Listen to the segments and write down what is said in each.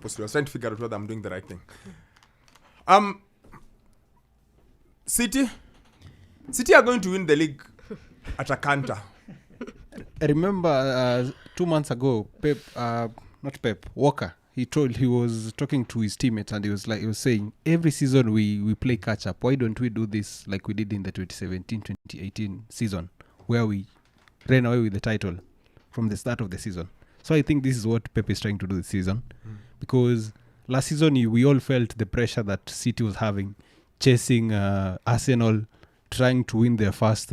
supposed to do. I was trying to figure out whether I'm doing the right thing. City are going to win the league at a canter. I remember 2 months ago, Walker, he was talking to his teammates and he was saying, every season we play catch up. Why don't we do this like we did in the 2017-2018 season, where we ran away with the title from the start of the season? So I think this is what Pep is trying to do this season, because last season we all felt the pressure that City was having, chasing Arsenal, trying to win their first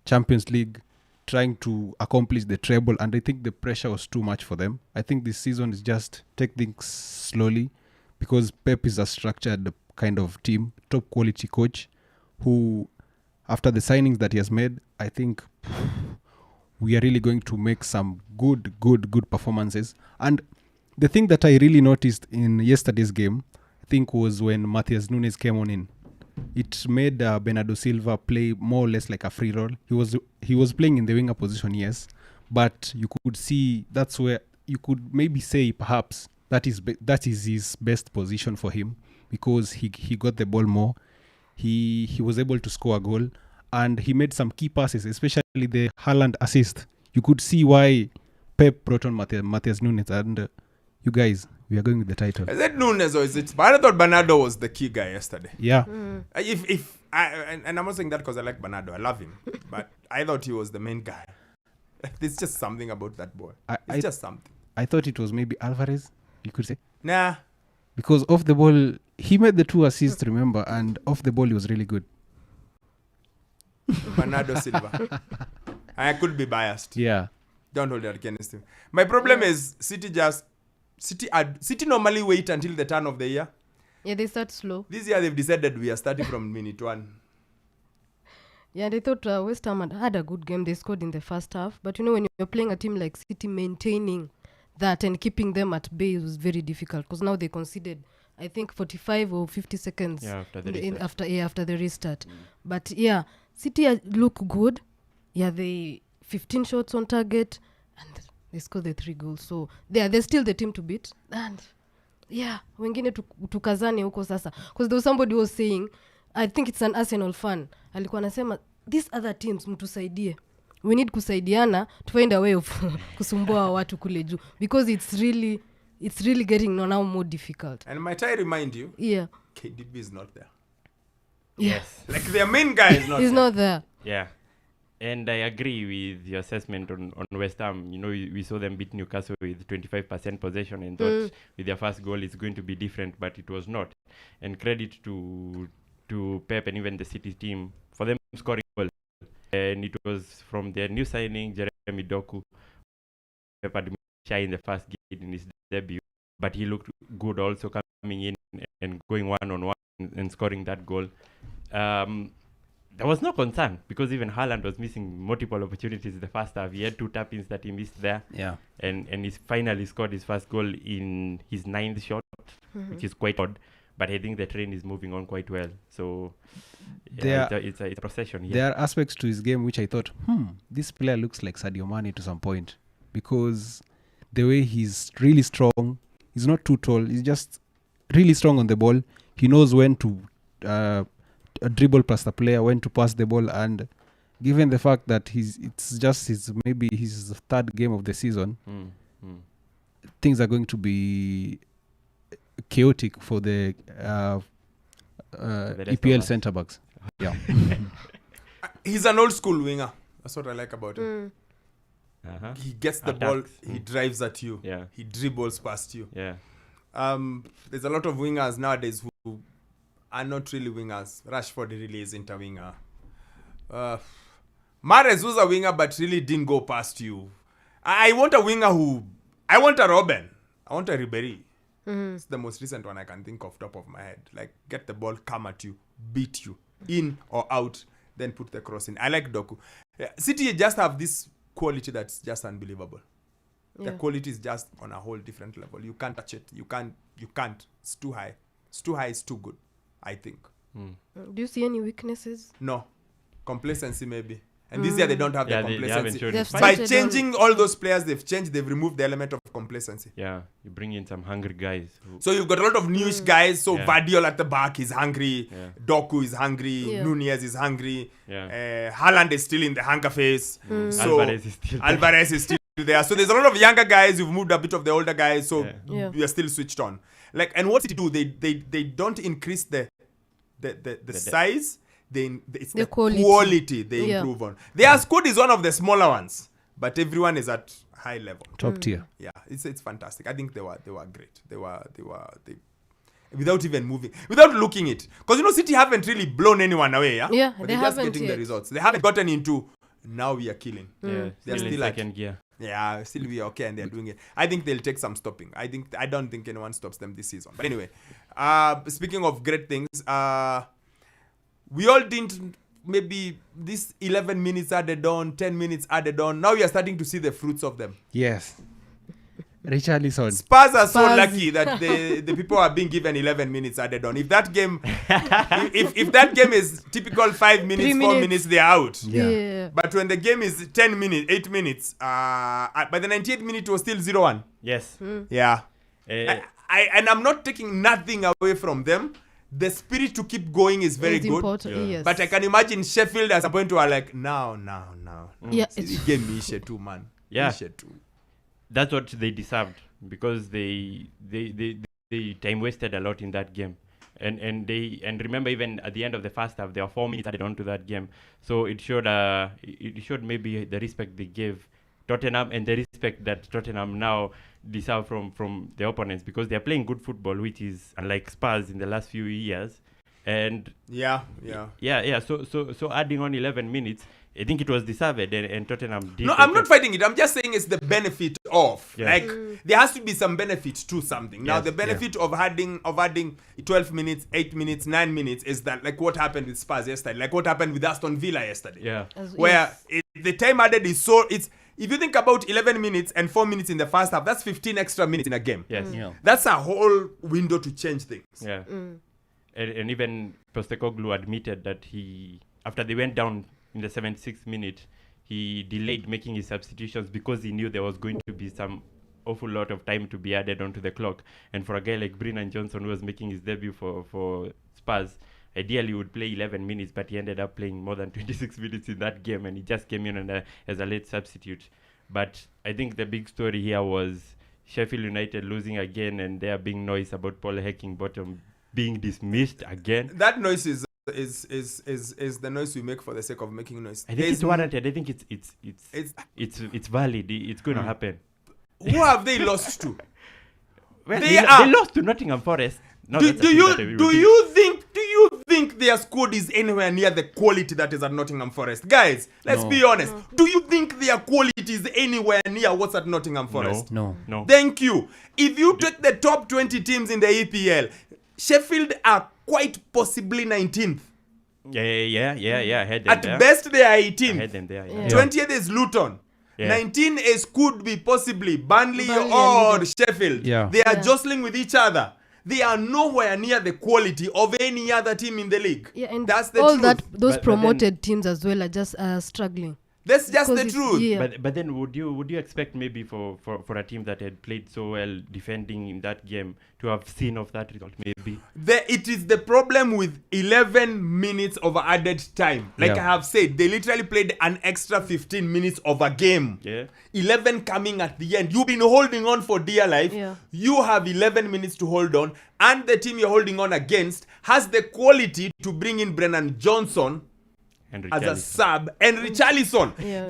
Champions League, trying to accomplish the treble, and I think the pressure was too much for them. I think this season is just take things slowly, because Pep is a structured kind of team, top quality coach, who after the signings that he has made, I think we are really going to make some good performances. And the thing that I really noticed in yesterday's game, I think, was when Matheus Nunes came on in. It made Bernardo Silva play more or less like a free role. He was playing in the winger position, yes, but you could see that's where you could maybe say perhaps that is his best position for him, because he got the ball more. He was able to score a goal, and he made some key passes, especially the Haaland assist. You could see why Pep brought on Matheus Nunes, and you guys, we are going with the title. Is it Nunes or is it? But I thought Bernardo was the key guy yesterday. Yeah. And I'm not saying that because I like Bernardo. I love him, but I thought he was the main guy. There's just something about that boy. It's just something. I thought it was maybe Alvarez, you could say. Nah. Because off the ball, he made the 2 assists, remember, and off the ball he was really good. Bernardo Silva. I could be biased. Yeah. Don't hold that against him. My problem is City normally wait until the turn of the year. Yeah, they start slow. This year they've decided we are starting from minute 1. Yeah, they thought West Ham had a good game. They scored in the first half. But when you're playing a team like City, maintaining that and keeping them at bay was very difficult, because now they conceded, I think, 45 or 50 seconds after the restart. But yeah, City look good. Yeah, they 15 shots on target and they scored the 3 goals. So they're still the team to beat. And yeah, wengine tukazane huko sasa. Because there was somebody who was saying, I think it's an Arsenal fan, alikuwa anasema, these other teams mtusaidie. We need kusaidiana to find a way of kusumbua watu kule juu, because it's really getting now more difficult. And might I remind you? Yeah. KDB is not there. Yes. Like their main guy is not He's there. not there. Yeah. And I agree with your assessment on West Ham. We saw them beat Newcastle with 25% possession and thought with their first goal it's going to be different, but it was not. And credit to Pep and even the City team for them scoring goal. And it was from their new signing, Jeremy Doku. Pep had shy in the first game in his debut, but he looked good also coming in and going one-on-one and scoring that goal. There was no concern, because even Haaland was missing multiple opportunities in the first half. He had 2 tap-ins that he missed there. Yeah. And he finally scored his first goal in his 9th shot, which is quite odd. But I think the train is moving on quite well. So it's a procession here. There are aspects to his game which I thought, this player looks like Sadio Mane to some point, because the way he's really strong, he's not too tall, he's just really strong on the ball. He knows when to dribble past the player, when to pass the ball, and given the fact that it's just his 3rd game of the season, things are going to be chaotic for the EPL centre backs. Yeah. He's an old school winger. That's what I like about him. He gets the ball, he drives at you, he dribbles past you. There's a lot of wingers nowadays who are not really wingers. Rashford really isn't a winger. Mahrez was a winger but really didn't go past you. I want a winger I want a Robben. I want a Ribéry. It's the most recent one I can think of top of my head. Like, get the ball, come at you, beat you, in or out, then put the cross in. I like Doku. City just have this quality that's just unbelievable. The quality is just on a whole different level. You can't touch it. You can't. It's too high. It's too high. It's too good, I think. Do you see any weaknesses? No. Complacency maybe. And this year they don't have Yeah, the they haven't complacency. shown They've it. started By on- changing all those players they've changed, they've removed the element of complacency. Yeah, you bring in some hungry guys. So you've got a lot of newish guys. So Yeah. Vardiol at the back is hungry. Yeah. Doku is hungry. Yeah. Nunez is hungry. Yeah. Haaland is still in the hunger phase. So Alvarez is still there. Alvarez is still there. So there's a lot of younger guys. You've moved a bit of the older guys. So Yeah. we are still switched on. Like, and what City do? They don't increase the size. It's The the quality. quality they Yeah. improve on. Their squad is one of the smaller ones, but everyone is at high level. Top tier. Yeah, it's fantastic. I think they were great. They without even moving, without looking it, because City haven't really blown anyone away. Yeah, Yeah, but they they're just haven't getting the yet. results. They haven't gotten into now we are killing. Yeah, They're still in still at- second gear. Yeah, still we are okay, and they're doing it. I think they'll take some stopping. I don't think anyone stops them this season. But anyway, speaking of great things, we all didn't. Maybe this 11 minutes added on, 10 minutes added on. Now we are starting to see the fruits of them. Yes. Richarlison. Spurs are so Spurs. lucky that the people are being given 11 minutes added on. If that game, if that game is typical 5 minutes, 4 minutes. minutes, they're out. Yeah. But when the game is 10 minutes, 8 minutes, by the 98th minute, it was still 0-1. Yes. Yeah. Eh, And I'm not taking nothing away from them. The spirit to keep going is very It's good. important. Yeah. Yes. But I can imagine Sheffield as a point where like, now. Yeah, See, it's- the game Ishe too, man. Yeah. Ishe too. That's what they deserved because they time wasted a lot in that game. And remember, even at the end of the first half, there were 4 minutes added on to that game. So it showed maybe the respect they gave Tottenham and the respect that Tottenham now deserve from the opponents, because they are playing good football, which is unlike Spurs in the last few years. And Yeah. so adding on 11 minutes, I think it was deserved, and Tottenham did. No, I'm not fighting it. I'm just saying it's the benefit of. Yeah. Like there has to be some benefit to something. Now Yes, the benefit of adding 12 minutes, 8 minutes, 9 minutes is that like what happened with Spurs yesterday, like what happened with Aston Villa yesterday. Yeah. Where the time added is so it's if you think about 11 minutes and 4 minutes in the first half, that's 15 extra minutes in a game. Yes. Yeah. That's a whole window to change things. Yeah. And even Postecoglou admitted that after they went down in the 76th minute, he delayed making his substitutions because he knew there was going to be some awful lot of time to be added onto the clock. And for a guy like Brennan Johnson, who was making his debut for Spurs, ideally he would play 11 minutes, but he ended up playing more than 26 minutes in that game, and he just came in as a late substitute. But I think the big story here was Sheffield United losing again, and there being noise about Paul Heckingbottom being dismissed again. That noise is the noise we make for the sake of making noise. I think it's warranted. I think it's valid. It's going to happen. Who have they lost to? Well, They they are- lost to Nottingham Forest. No, do that's a thing that you everybody- do you think their squad is anywhere near the quality that is at Nottingham Forest? Guys, let's No. be honest. Do you think their quality is anywhere near what's at Nottingham Forest? No. No. Thank you. If you take the top 20 teams in the EPL, Sheffield are quite possibly 19th. Yeah. I had them At there. best, they are I had 18th. them there. Yeah. Yeah. 20th is Luton. Yeah. 19 is could be possibly Burnley Burnley or and Sheffield. Yeah. They are Yeah. jostling with each other. They are nowhere near the quality of any other team in the league. Yeah, and that's the all truth. that those But then- promoted teams as well are just struggling. That's just the Because it's- truth. Yeah. But then would you expect maybe for a team that had played so well defending in that game to have seen of that result maybe? It is the problem with 11 minutes of added time. Like Yeah. I have said, they literally played an extra 15 minutes of a game. Yeah. 11 coming at the end. You've been holding on for dear life. Yeah. You have 11 minutes to hold on. And the team you're holding on against has the quality to bring in Brennan Johnson And as a Richarlison. sub and Richarlison. Yeah.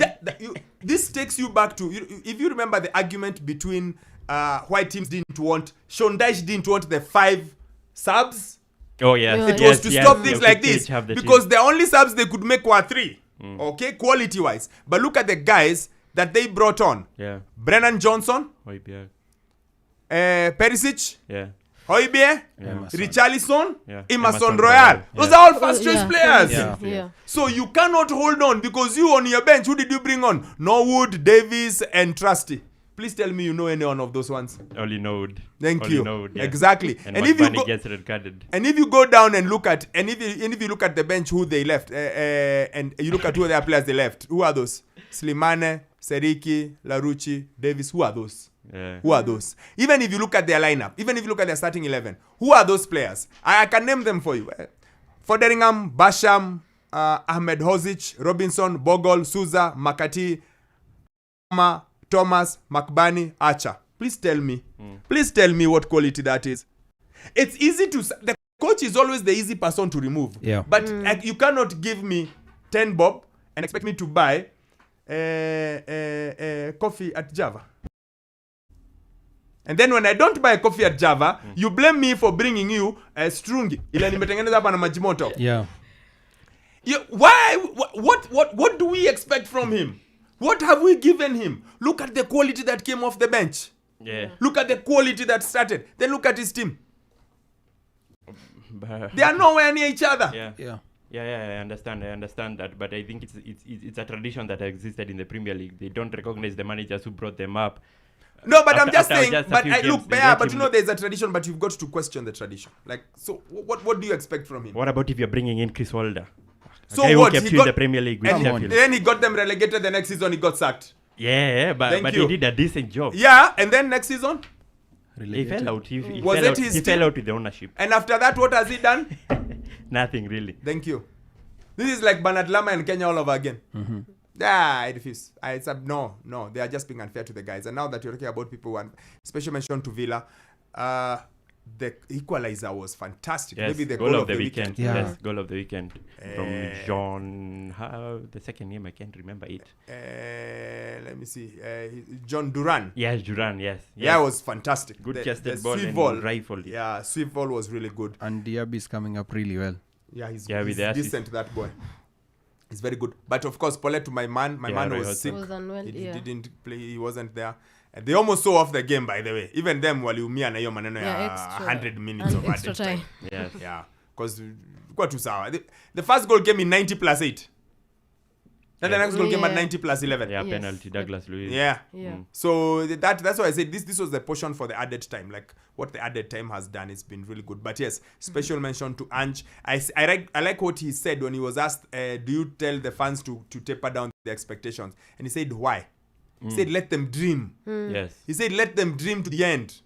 This takes you back to, if you remember the argument between why teams didn't want, Sean Dyche didn't want the 5 subs. Oh yes. Yeah, It yeah. was to stop things like this because the only subs they could make were 3. Okay, quality wise. But look at the guys that they brought on. Yeah. Brennan Johnson, Højbjerg. Perisic, Yeah. Højbjerg, Yeah. Richarlison, Yeah. Emerson Emerson Royal. Royal. Those Yeah. are all first choice Yeah. players. Yeah. Yeah. So you cannot hold on because you on your bench, who did you bring on? Norwood, Davies, and Trusty. Please tell me you know any one of those ones. Only Node. Thank Only you. Node, yeah. Exactly. And if you go, gets red carded. and if you go down and look at, and if you look at the bench who they left, and you look at who their players they left, who are those? Slimane, Seriki, Larucci, Davis. Who are those? Yeah. Who are those? Even if you look at their lineup, even if you look at their starting 11, who are those players? I can name them for you. Foderingham, Basham, Ahmed Hozic, Robinson, Bogle, Souza, Makati, Thomas, Makbani, Archer. Please tell me. Please tell me what quality that is. It's easy to... The coach is always the easy person to remove. Yeah. But you cannot give me 10 bob and expect me to buy coffee at Java. And then when I don't buy coffee at Java, you blame me for bringing you strungi. Ile nimetengeneza hapa na maji moto. Yeah. Why? What do we expect from him? What have we given him? Look at the quality that came off the bench. Yeah. Look at the quality that started. Then look at his team. They are nowhere near each other. Yeah. Yeah. Yeah, I understand that, but I think it's a tradition that existed in the Premier League. They don't recognize the managers who brought them up. No, but I'm After- just after saying. just a But few I look, games, they yeah, let but him you know, there's a tradition, but you've got to question the tradition. Like, so what do you expect from him? What about if you're bringing in Chris Wilder? So A guy what? who kept He you got- in the Premier League with And Sheffield. then he got them relegated. The next season, he got sacked. Yeah, but Thank but you. he did a decent job. Yeah, and then next season, He fell out. He Was fell it out. his He team? fell out with the ownership. and after that, what has he done? Nothing really. Thank you. This is like Bernard Lama and Kenya all over again. I refuse. No. They are just being unfair to the guys. And now that you're talking about people, and special mention to Villa, the equalizer was fantastic. Yes, Maybe the goal of the weekend. Yeah. Yes, goal of the weekend from John. The second name I can't remember it. Let me see. John Duran. Yes, Duran. Yes. Yeah, it was fantastic. Good The chested ball sweep and ball. rifled it. Yeah, sweep ball was really good. And Diaby is coming up really well. Yeah, he's with the assist. decent, that boy. He's very good. But of course, Paulette to my man. My Yeah, man Roy was Hodgson. sick. Was unwell, He yeah. didn't play. He wasn't there. And they almost saw off the game, by the way. Even them waliumia na hiyo maneno Yeah, ya extra- 100 minutes and of extra added time. Yes. Yeah, because kwa tu sawa. The first goal came in 90 plus 8. Then the Yeah. next goal came at Yeah. 90 plus 11. Yeah, Yes. penalty. Douglas Luiz. Yeah. Yeah. So that's why I said this was the portion for the added time. Like what the added time has done, it's been really good. But yes, special mention to Ange. I like what he said when he was asked, do you tell the fans to taper down the expectations? And he said, why? He said, let them dream. Yes. He said, let them dream to the end.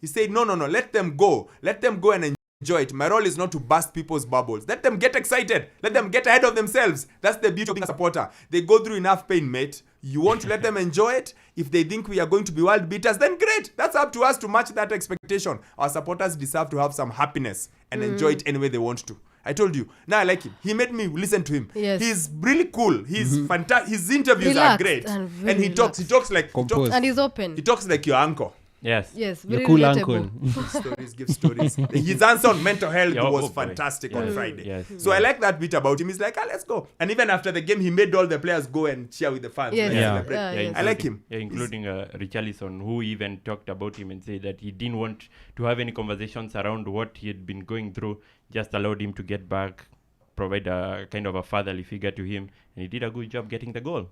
He said, no, let them go. Let them go and enjoy it. My role is not to burst people's bubbles. Let them get excited. Let them get ahead of themselves. That's the beauty of being a supporter. They go through enough pain, mate. You want to let them enjoy it? If they think we are going to be world beaters, then great. That's up to us to match that expectation. Our supporters deserve to have some happiness and enjoy it any way they want to. I told you. Now I like him. He made me listen to him. Yes. He's really cool. He's fantastic. His interviews Relaxed are great. and very he talks like Composed. And he's open. he talks like your uncle. Yes. Yes, Your very cool relatable. uncle. Give stories. His answer on mental health Yeah, was oh boy. fantastic Yes. on Friday. Yes. So I like that bit about him. He's like, let's go. And even after the game, he made all the players go and cheer with the fans. Yes. like, Yeah. celebrate. Yes. I like him. Yeah, including Richarlison, who even talked about him and said that he didn't want to have any conversations around what he had been going through, just allowed him to get back, provide a kind of a fatherly figure to him, and he did a good job getting the goal.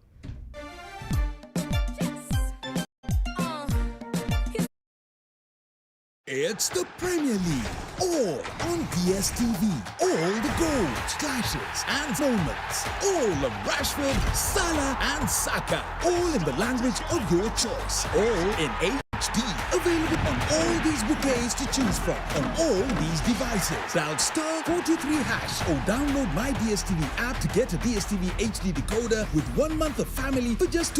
It's the Premier League, all on DSTV. All the goals, clashes, and moments. All of Rashford, Salah, and Saka. All in the language of your choice. All in HD. Available on all these bouquets to choose from on all these devices. Dial *423# or download my DSTV app to get a DSTV HD decoder with 1 month of family for just